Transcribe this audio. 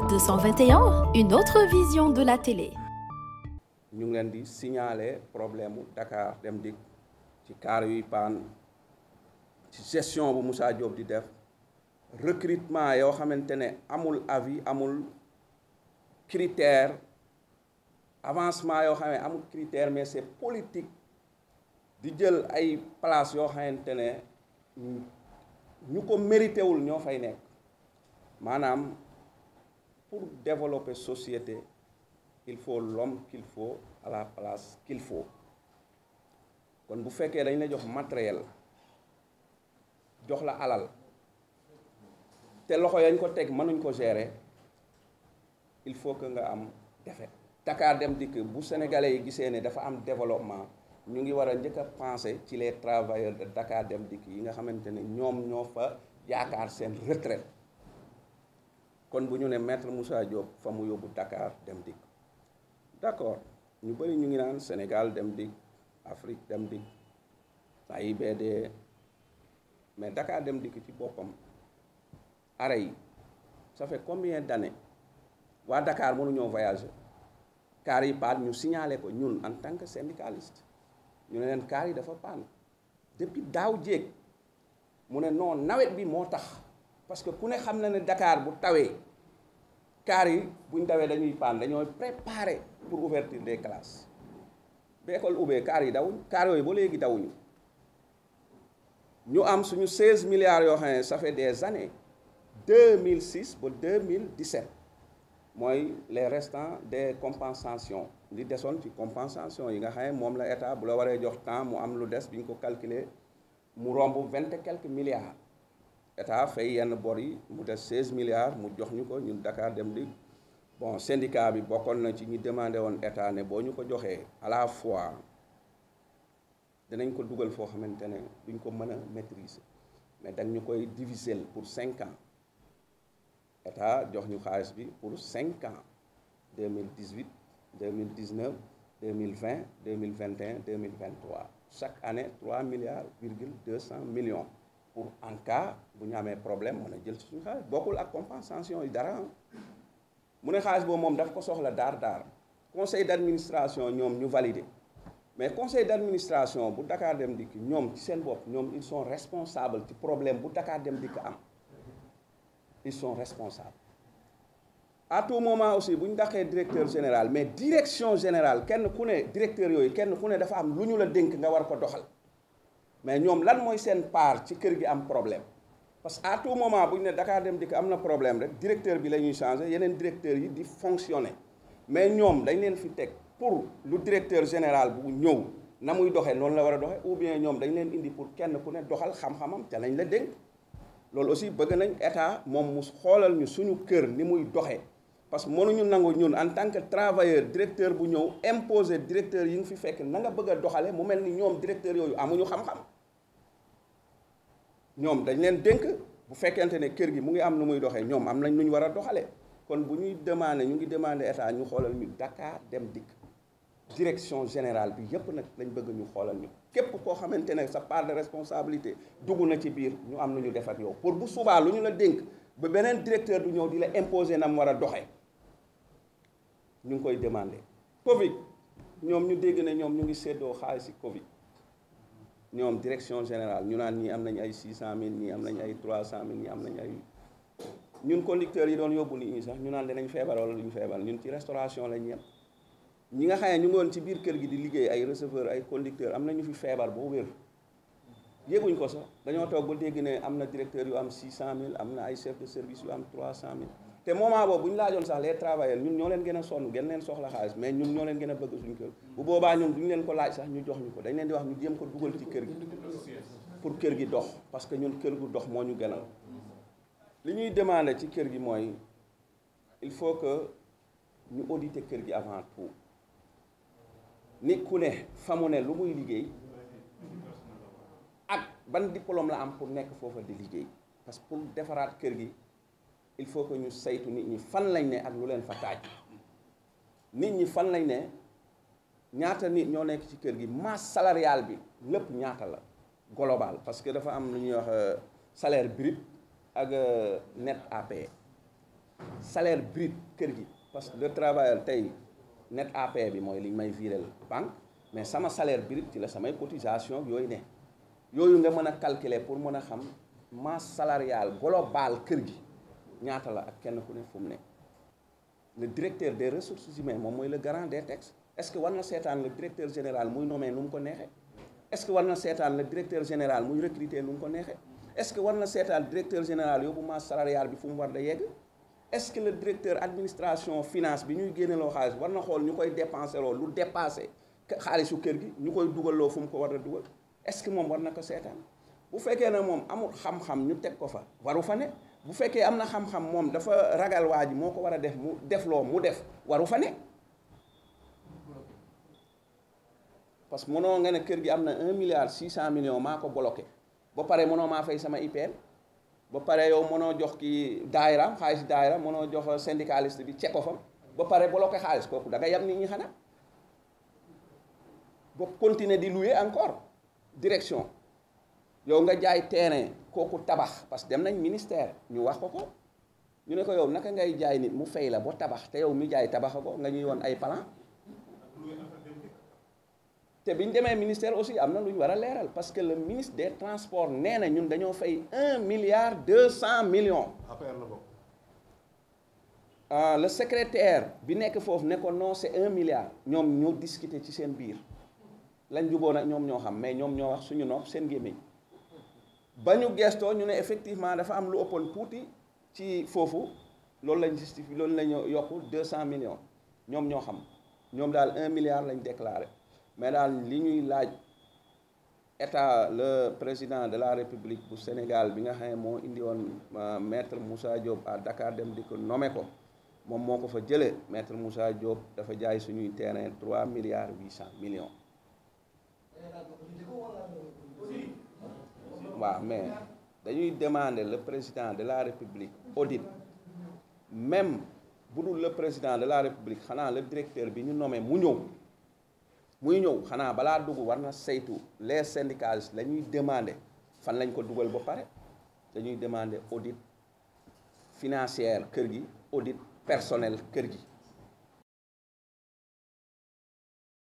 221, une autre vision de la télé. ñu ngi leen di signaler problème mu Dakar Dem Dikk ci car yuy paan ci gestion bu Moussa Diop di def recrutement yoo xamante ne amul avis amul critère avancement yoo xam ne amul critère mais c'est politique di jël ay place yoo xamante ne ñu ko mérité wul ñoo fay nekk maanaam pour développer société il faut l'homme qu'il faut à la place qu'il faut kon bu fekkee dañ la jox matériel jox la alal te loxo yañ ko teg mënuñ ko gérer il faut que nga am défaite. Dakar Dem Dikk bu sénégalais yi gisee ne dafa am développement ñu ngi war a njëkk a penser ci les travailleurs de Dakar Dem Dikk yi nga xamante ne ñoom ñoo fa yaakaar seen retraite kon bu ñu ne maître Moussa Diop fa mu yóbbu Dakar Dem Dikk d'accord ñu bëri ñu ngi naan Sénégal Dem Dikk Afrique Dem Dikk AIBD mais Dakar Dem Dikk ci boppam arrêt yi ça fait combien d'années waa Dakar mënuñoo voyager car yi paan ñu signalé ko ñun en tant que syndicaliste ñu ne leen car yi dafa paan depuis daaw jéeg mu ne non nawet bi moo tax parce que ku ne xam na ne Dakar bu tawee car yi buñ tawee dañuy paan dañooy préparer pour ouverture des classes ba école ubbee car yi dawuñ car yooyu ba léegi dawuñu ñu am suñu 16 milliards yoo xam ne ça fait des années 2006 ba 2017 mooy les restants des compensations li desoon ci compensation yi nga xam ne moom la état bu la waree jox temps mu am lu des bi ñu ko calculer mu romb 20 et quelques milliards état fay yenn bor yi mu des 16 milliards mu jox ñu ko ñun Dakar Dem Dikk bon syndicat bi bokkoon na ci ñi demandé woon état ne boo ñu ko joxee à la fois dinañ ko dugal foo xamante ne duñ ko mën a maîtriser mais dañ ñu koy diviser pour 5 ans état jox ñu xaalis bi pour 5 ans 2018 2019 2020 2021 2023 chaque année 3 milliards virgule 200 millions pour en cas bu ñu amee problème mën a jël ci suñu xaalis bokkul ak compensation yi dara mu ne xaalis boobu moom daf ko soxla daar conseil d'administration ñoom ñu validé mais conseil d'administration bu Dakar Dem Dikk ñoom ci seen bopp ñoom ils sont responsables ci problème bu Dakar Dem Dikk am ils sont responsables à tout moment aussi bu ñu daqee directeur général mais direction générale kenn ku ne directeur yooyu kenn ku ne dafa am lu ñu la dénk nga war ko doxal mais ñoom lan mooy seen part ci kër gi am problème parce que à tout moment bu ñu ne Dakar Dem Dikk am na problème rek directeur bi la ñuy changer yeneen directeurs yi di fonctionner mais ñoom dañ leen fi teg pour lu directeur général bu ñëw na muy doxee noonu la war a doxee ou bien ñoom dañ leen indi pour kenn ku ne doxal xam-xamam te lañ la dénk loolu aussi bëgg nañ état moom mu xoolal ñu suñu kër ni muy doxee parce que mënuñu nangu ñun en tant que travailleur directeur bu ñëw imposer directeur yi nga fi fekk na nga bëgg a doxale mu mel ni ñoom directeur yooyu amuñu xam-xam ñoom dañ leen dénk bu fekkente ne kër gi mu ngi am nu muy doxee ñoom am nañ lu ñu war a doxalee kon bu ñuy demander ñu ngi demander état ñu xoolal ñu Dakar Dem Dikk direction générale bi yépp nag lañ bëgg ñu xoolal ñu képp koo xamante ne sa part de responsabilité dugg na ci biir ñu am lu ñu def ak yow pour bu subaa lu ñu la dénk ba beneen directeur du ñëw di la imposer na mu war a doxee ñu ngi koy demander. Covid ñoom ñu dégg ne ñoom ñu ngi séddoo xaalis ci Covid ñoom direction générale ñu naan ñii am nañ ay 600 000 ñii am nañ ay 300 000 ñii am nañ ay ñun conducteurs yi doon yóbbu nit ñi sax ñu naan dinañ feebar wala duñ feebar ñun ci restauration lañ yem. ñi nga xam ne ñu ngi woon ci biir kër gi di liggéey ay receveur ay conducteur am na ñu fi feebar boo wér yéguñ ko sax dañoo toog ba dégg ne am na directeur yu am 600 000 am na ay chef de service yu am 300 000 te moment boobu bu ñu laajoon sax les travailleurs ñun ñoo leen gën a sonn gën leen soxla xaalis mais ñun ñoo leen gën a bëgg suñu kër bu boobaa ñun duñu leen ko laaj sax ñu jox ñu ko dañ leen di wax ñu jéem ko dugal ci kër gi pour kër gi dox parce que ñun kër gu dox moo ñu gënal li ñuy demander ci kër gi mooy il faut que ñu auditer kër gi avant tout nit ku ne fa mu ne lu muy liggéey ak ban diplôme la am pour nekk foofa di liggéey parce que pour defaraat kër gi il faut que ñu saytu nit ñi fan lañ ne ak lu leen fa taaj nit ñi fan lañ ne ñaata nit ñoo nekk ci kër gi masse salariale bi lépp ñaata la global parce que dafa am lu ñuy wax salaire brut ak net à payer salaire brut kër gi parce que le travailleur tey net AP bi mooy li ñu may viréel banque mais sama salaire brut ci la samay cotisation yooyu ne yooyu nga mën a calculer pour mën a xam masse salariale globale kër gi ñaata la ak kenn ku ne fu mu ne. Le directeur des ressources humaines moom mooy le garant des textes est-ce que war na seetaan le directeur général muy nommé nu mu ko neexee est-ce que war na seetaan le directeur général muy recruter nu mu ko neexee est-ce que war na seetaan directeur général yóbbu masse salariale bi fu mu war da yegg est-ce que le directeur administration finance bi ñuy génneloo xaalis war na xool ñu koy dépensé loo lu dépassé xaalisu kër gi ñu koy dugaloo fu mu ko war a dugal est-ce que moom war na ko seetaan bu fekkee ne moom amul xam-xam ñu teg ko fa waru fa ne bu fekkee am na xam-xam moom dafa ragal waa ji moo ko war a def mu defloo mu def waru fa ne parce que mënoo nga ne kër gi am na 1 milliard 600 millions maa ko bloqué ba pare mënoo maa fay sama IPM ba pare yow mënoo jox ki daayira xaalis daayira mënoo jox syndicaliste bi cek ko fa ba pare bloqué xaalis kooku da nga yam nit ñi xanaa ba continuer di louer encore direction yow nga jaay terrain kooku tabax parce que dem nañ ministère ñu wax ko ñu ne ko yow naka ngay jaay nit mu fay la ba tabax te yow mi jaay tabaxa ko nga ñuy woon ay plan te bi ñu demee ministère aussi am na lu ñu war a leeral parce que le ministre des transports nee na ñun dañoo fay 1 milliard 200 millions. Le secrétaire bi nekk foofu ne ko non c'est 1 milliard ñoom ñoo discuter ci seen biir lañ juboo nag ñoom ñoo xam mais ñoom ñoo wax suñu nopp seen gémmiñ ba ñu gestoo ñu ne effectivement dafa am lu ëppoon tuuti ci foofu loolu lañ justifie loolu lañu yokku 200 millions ñoom ñoo xam ñoom daal 1 milliard lañ déclaré mais daal li ñuy laaj état le président de la république bu Sénégal bi nga xam ne moo indi woon maître Moussa Diop à Dakar dem di ko nommé ko moom moo ko fa jëlee maître Moussa Diop dafa jaay suñuy terrain 3 milliards 800 millions. waaw mais dañuy demander le président de la république audit même bu dul le président de la république xanaa le directeur bi ñu nommé muy ñëw xanaa balaa dugg war na saytu les syndicalistes la ñuy demander fan lañ ko dugal ba pare dañuy demander audit financier kër gi audit personnel kër gi